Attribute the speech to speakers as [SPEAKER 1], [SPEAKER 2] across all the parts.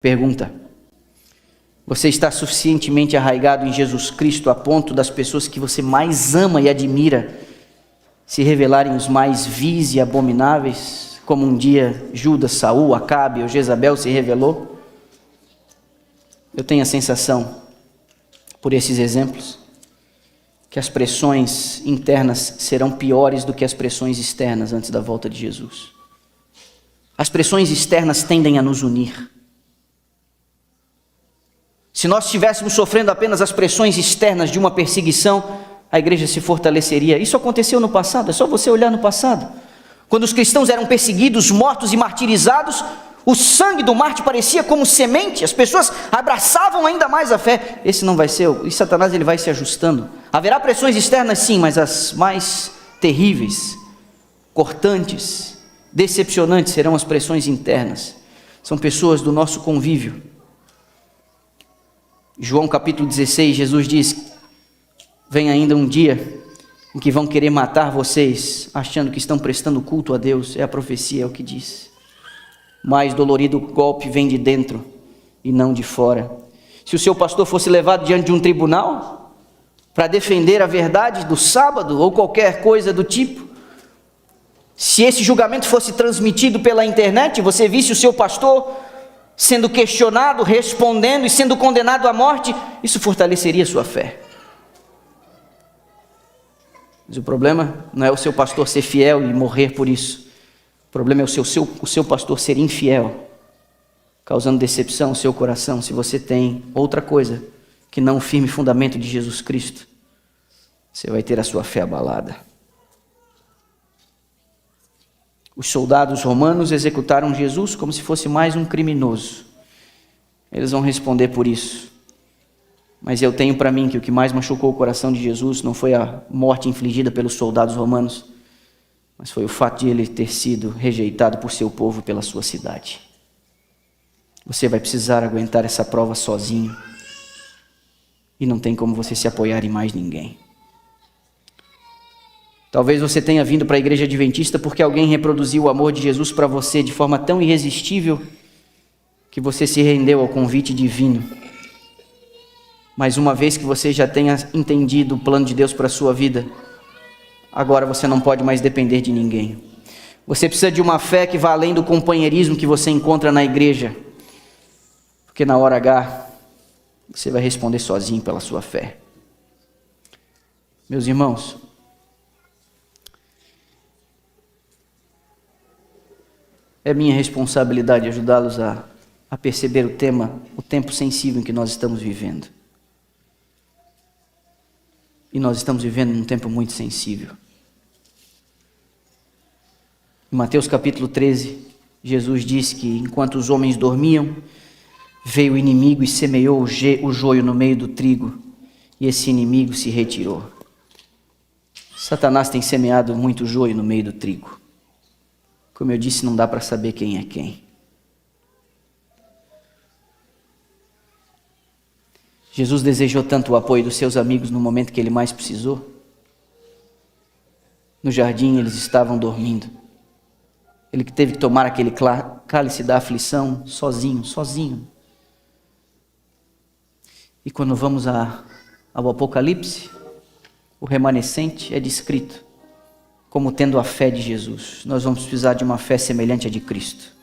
[SPEAKER 1] Pergunta: você está suficientemente arraigado em Jesus Cristo a ponto das pessoas que você mais ama e admira se revelarem os mais vis e abomináveis, como um dia Judas, Saul, Acabe ou Jezabel se revelou? Eu tenho a sensação, por esses exemplos, que as pressões internas serão piores do que as pressões externas antes da volta de Jesus. As pressões externas tendem a nos unir. Se nós estivéssemos sofrendo apenas as pressões externas de uma perseguição, a igreja se fortaleceria. Isso aconteceu no passado, é só você olhar no passado. Quando os cristãos eram perseguidos, mortos e martirizados, o sangue do mártir parecia como semente, as pessoas abraçavam ainda mais a fé. Esse não vai ser, e Satanás ele vai se ajustando. Haverá pressões externas sim, mas as mais terríveis, cortantes, decepcionantes serão as pressões internas. São pessoas do nosso convívio. João capítulo 16, Jesus diz: vem ainda um dia em que vão querer matar vocês, achando que estão prestando culto a Deus. É a profecia, é o que diz. Mais dolorido golpe vem de dentro e não de fora. Se o seu pastor fosse levado diante de um tribunal para defender a verdade do sábado ou qualquer coisa do tipo, se esse julgamento fosse transmitido pela internet, você visse o seu pastor sendo questionado, respondendo e sendo condenado à morte, isso fortaleceria sua fé. Mas o problema não é o seu pastor ser fiel e morrer por isso. O problema é o seu pastor ser infiel, causando decepção ao seu coração. Se você tem outra coisa que não o firme fundamento de Jesus Cristo, você vai ter a sua fé abalada. Os soldados romanos executaram Jesus como se fosse mais um criminoso. Eles vão responder por isso. Mas eu tenho para mim que o que mais machucou o coração de Jesus não foi a morte infligida pelos soldados romanos, mas foi o fato de ele ter sido rejeitado por seu povo, pela sua cidade. Você vai precisar aguentar essa prova sozinho. E não tem como você se apoiar em mais ninguém. Talvez você tenha vindo para a igreja adventista porque alguém reproduziu o amor de Jesus para você de forma tão irresistível que você se rendeu ao convite divino. Mas uma vez que você já tenha entendido o plano de Deus para a sua vida, agora você não pode mais depender de ninguém. Você precisa de uma fé que vá além do companheirismo que você encontra na igreja, porque na hora H você vai responder sozinho pela sua fé. Meus irmãos, é minha responsabilidade ajudá-los a perceber o tempo sensível em que nós estamos vivendo. E nós estamos vivendo num tempo muito sensível. Em Mateus capítulo 13, Jesus disse que enquanto os homens dormiam, veio o inimigo e semeou o joio no meio do trigo, e esse inimigo se retirou. Satanás tem semeado muito joio no meio do trigo. Como eu disse, não dá para saber quem é quem. Jesus desejou tanto o apoio dos seus amigos no momento que ele mais precisou. No jardim eles estavam dormindo. Ele que teve que tomar aquele cálice da aflição sozinho. E quando vamos ao Apocalipse, o remanescente é descrito como tendo a fé de Jesus. Nós vamos precisar de uma fé semelhante à de Cristo.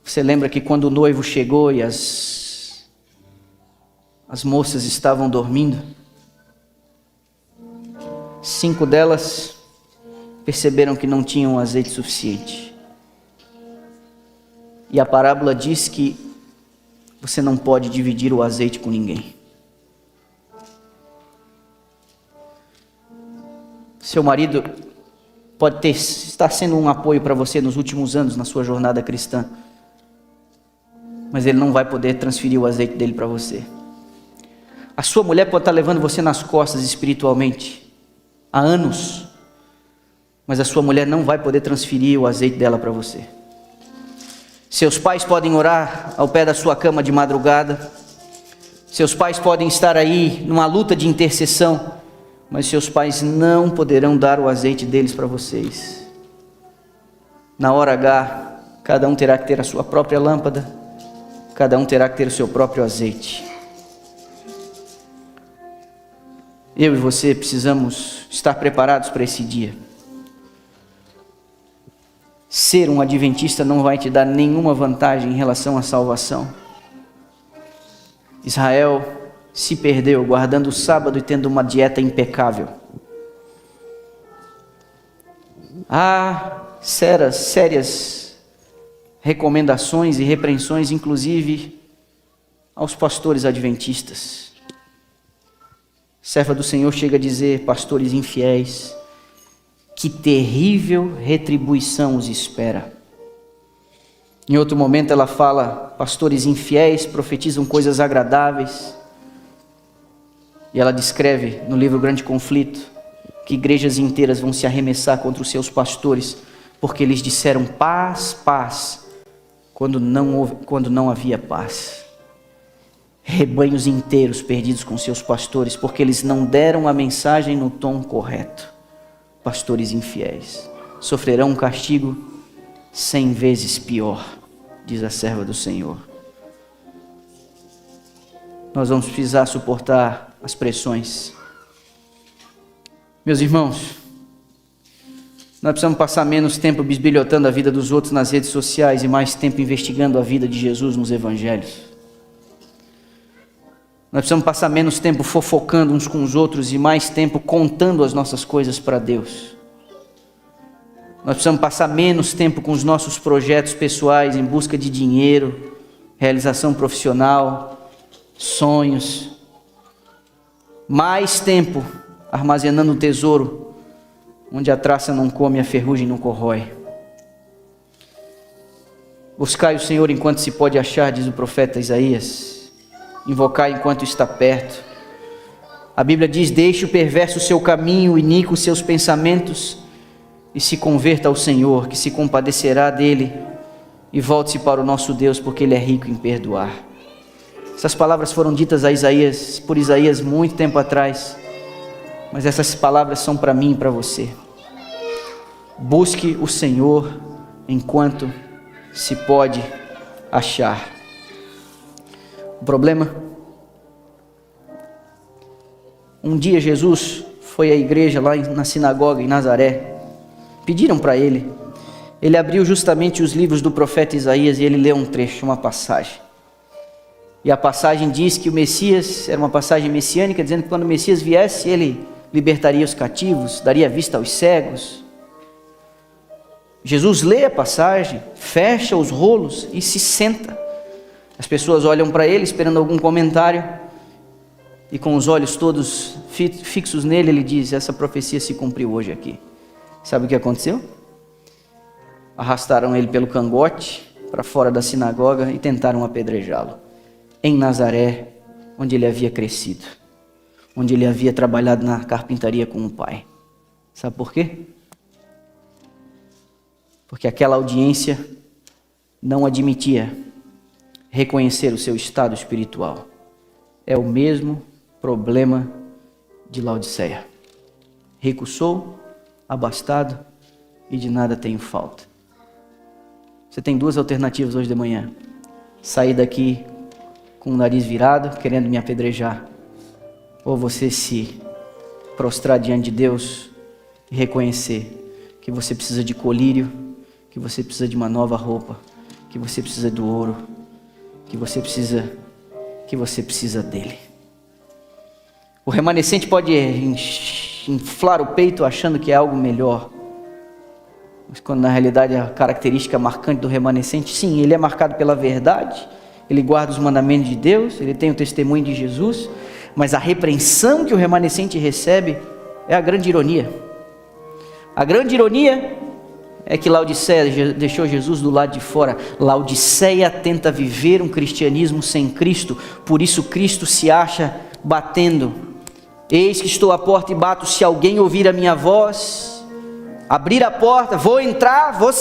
[SPEAKER 1] Você lembra que quando o noivo chegou e as moças estavam dormindo, 5 delas perceberam que não tinham azeite suficiente. E a parábola diz que você não pode dividir o azeite com ninguém. Seu marido pode estar sendo um apoio para você nos últimos anos na sua jornada cristã, mas ele não vai poder transferir o azeite dele para você. A sua mulher pode estar levando você nas costas espiritualmente há anos, mas a sua mulher não vai poder transferir o azeite dela para você. Seus pais podem orar ao pé da sua cama de madrugada, seus pais podem estar aí numa luta de intercessão, mas seus pais não poderão dar o azeite deles para vocês. Na hora H, Cada um terá que ter a sua própria lâmpada, cada um terá que ter o seu próprio azeite. Eu e você precisamos estar preparados para esse dia. Ser um adventista não vai te dar nenhuma vantagem em relação à salvação. Israel se perdeu guardando o sábado e tendo uma dieta impecável. Há sérias recomendações e repreensões, inclusive aos pastores adventistas. Serva do Senhor chega a dizer: pastores infiéis, que terrível retribuição os espera. Em outro momento ela fala: pastores infiéis profetizam coisas agradáveis. E ela descreve no livro Grande Conflito que igrejas inteiras vão se arremessar contra os seus pastores, porque eles disseram paz, paz, quando não havia paz. Rebanhos inteiros perdidos com seus pastores, porque eles não deram a mensagem no tom correto. Pastores infiéis sofrerão um castigo 100 vezes pior, diz a serva do Senhor. Nós vamos precisar suportar as pressões. Meus irmãos, nós precisamos passar menos tempo bisbilhotando a vida dos outros nas redes sociais e mais tempo investigando a vida de Jesus nos evangelhos. Nós precisamos passar menos tempo fofocando uns com os outros e mais tempo contando as nossas coisas para Deus. Nós precisamos passar menos tempo com os nossos projetos pessoais em busca de dinheiro, realização profissional, sonhos. Mais tempo armazenando um tesouro onde a traça não come e a ferrugem não corrói. Buscai o Senhor enquanto se pode achar, diz o profeta Isaías. Invocai enquanto está perto. A Bíblia diz: deixe o perverso o seu caminho, o iníquo os seus pensamentos, e se converta ao Senhor, que se compadecerá dele, e volte-se para o nosso Deus, porque Ele é rico em perdoar. Essas palavras foram ditas por Isaías muito tempo atrás, mas essas palavras são para mim e para você. Busque o Senhor enquanto se pode achar. O problema: um dia Jesus foi à igreja lá na sinagoga em Nazaré. Pediram para ele. Ele abriu justamente os livros do profeta Isaías e ele leu um trecho, uma passagem. E a passagem diz que o Messias, era uma passagem messiânica, dizendo que quando o Messias viesse, ele libertaria os cativos, daria vista aos cegos. Jesus lê a passagem, fecha os rolos e se senta. As pessoas olham para ele esperando algum comentário, e com os olhos todos fixos nele, ele diz: essa profecia se cumpriu hoje aqui. Sabe o que aconteceu? Arrastaram ele pelo cangote para fora da sinagoga e tentaram apedrejá-lo. Em Nazaré, onde ele havia crescido, onde ele havia trabalhado na carpintaria com o pai. Sabe por quê? Porque aquela audiência não admitia reconhecer o seu estado espiritual. É o mesmo problema de Laodiceia. Rico sou, abastado e de nada tenho falta. Você tem duas alternativas hoje de manhã: sair daqui com o nariz virado, querendo me apedrejar, ou você se prostrar diante de Deus e reconhecer que você precisa de colírio, que você precisa de uma nova roupa, que você precisa do ouro, que você precisa dele. O remanescente pode inflar o peito achando que é algo melhor, mas quando na realidade a característica marcante do remanescente, sim, ele é marcado pela verdade, ele guarda os mandamentos de Deus, ele tem o testemunho de Jesus, mas a repreensão que o remanescente recebe é a grande ironia. A grande ironia é que Laodiceia deixou Jesus do lado de fora. Laodiceia tenta viver um cristianismo sem Cristo, por isso Cristo se acha batendo. Eis que estou à porta e bato, se alguém ouvir a minha voz, abrir a porta, vou entrar, vou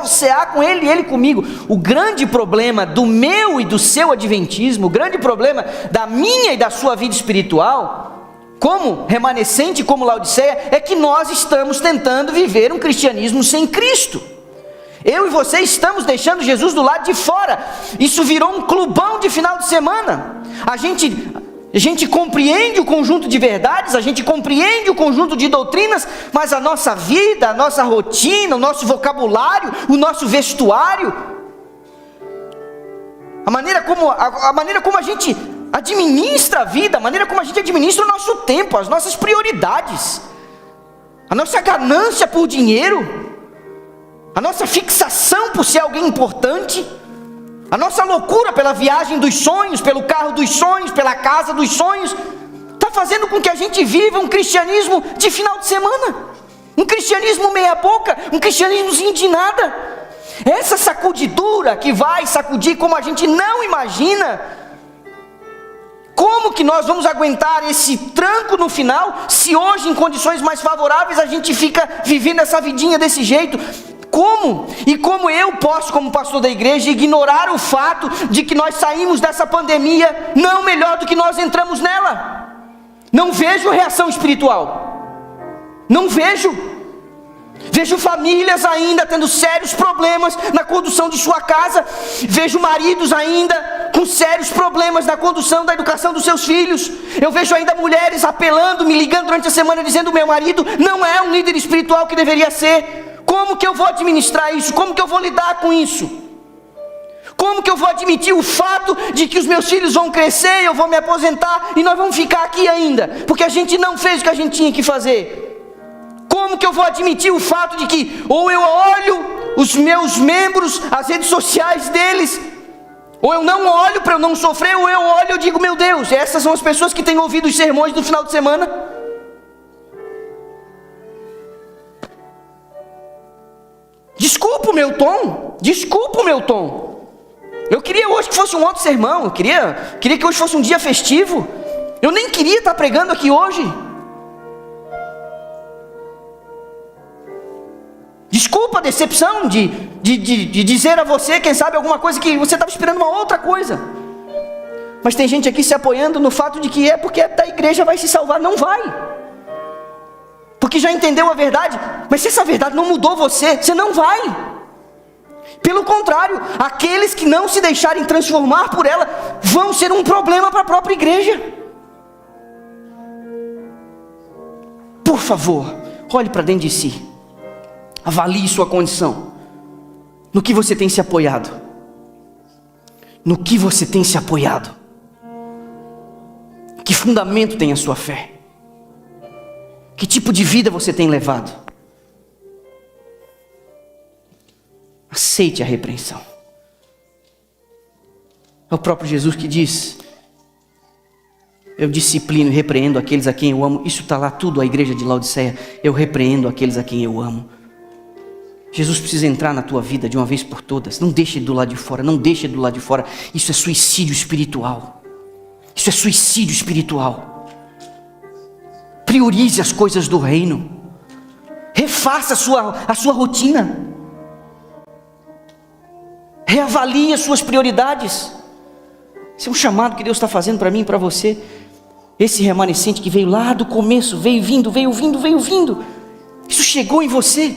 [SPEAKER 1] cear com ele e ele comigo. O grande problema do meu e do seu adventismo, o grande problema da minha e da sua vida espiritual, como remanescente, como Laodiceia, é que nós estamos tentando viver um cristianismo sem Cristo. Eu e você estamos deixando Jesus do lado de fora. Isso virou um clubão de final de semana. A gente compreende o conjunto de verdades, a gente compreende o conjunto de doutrinas, mas a nossa vida, a nossa rotina, o nosso vocabulário, o nosso vestuário, a maneira como a gente administra a vida, a maneira como a gente administra o nosso tempo, as nossas prioridades, a nossa ganância por dinheiro, a nossa fixação por ser alguém importante, a nossa loucura pela viagem dos sonhos, pelo carro dos sonhos, pela casa dos sonhos, está fazendo com que a gente viva um cristianismo de final de semana, um cristianismo meia boca, um cristianismozinho de nada. Essa sacudidura que vai sacudir como a gente não imagina. Como que nós vamos aguentar esse tranco no final, se hoje em condições mais favoráveis a gente fica vivendo essa vidinha desse jeito? Como? E como eu posso, como pastor da igreja, ignorar o fato de que nós saímos dessa pandemia não melhor do que nós entramos nela? Não vejo reação espiritual. Não vejo. Vejo famílias ainda tendo sérios problemas na condução de sua casa. Vejo maridos ainda com sérios problemas na condução da educação dos seus filhos. Eu vejo ainda mulheres apelando, me ligando durante a semana, dizendo: meu marido não é um líder espiritual que deveria ser. Como que eu vou administrar isso? Como que eu vou lidar com isso? Como que eu vou admitir o fato de que os meus filhos vão crescer, eu vou me aposentar e nós vamos ficar aqui ainda, porque a gente não fez o que a gente tinha que fazer? Como que eu vou admitir o fato de que ou eu olho os meus membros, as redes sociais deles, ou eu não olho para eu não sofrer, ou eu olho e eu digo: meu Deus, essas são as pessoas que têm ouvido os sermões do final de semana? Desculpa o meu tom. Eu queria hoje que fosse um outro sermão, eu queria que hoje fosse um dia festivo. Eu nem queria estar pregando aqui hoje. Desculpa a decepção de dizer a você, quem sabe, alguma coisa que você estava esperando uma outra coisa. Mas tem gente aqui se apoiando no fato de que é porque da igreja vai se salvar. Não vai. Porque já entendeu a verdade. Mas se essa verdade não mudou você, você não vai. Pelo contrário, aqueles que não se deixarem transformar por ela vão ser um problema para a própria igreja. Por favor, olhe para dentro de si. Avalie sua condição. No que você tem se apoiado? No que você tem se apoiado? Que fundamento tem a sua fé? Que tipo de vida você tem levado? Aceite a repreensão. É o próprio Jesus que diz: eu disciplino e repreendo aqueles a quem eu amo. Isso está lá tudo, a igreja de Laodiceia. Eu repreendo aqueles a quem eu amo. Jesus precisa entrar na tua vida de uma vez por todas. Não deixe do lado de fora, não deixe do lado de fora. Isso é suicídio espiritual. Isso é suicídio espiritual. Priorize as coisas do reino. Refaça a sua rotina. Reavalie as suas prioridades. Esse é um chamado que Deus está fazendo para mim e para você. Esse remanescente que veio lá do começo, veio vindo. Isso chegou em você.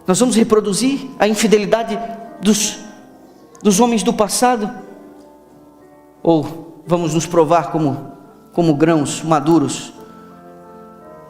[SPEAKER 1] Nós vamos reproduzir a infidelidade dos homens do passado? Ou vamos nos provar como grãos maduros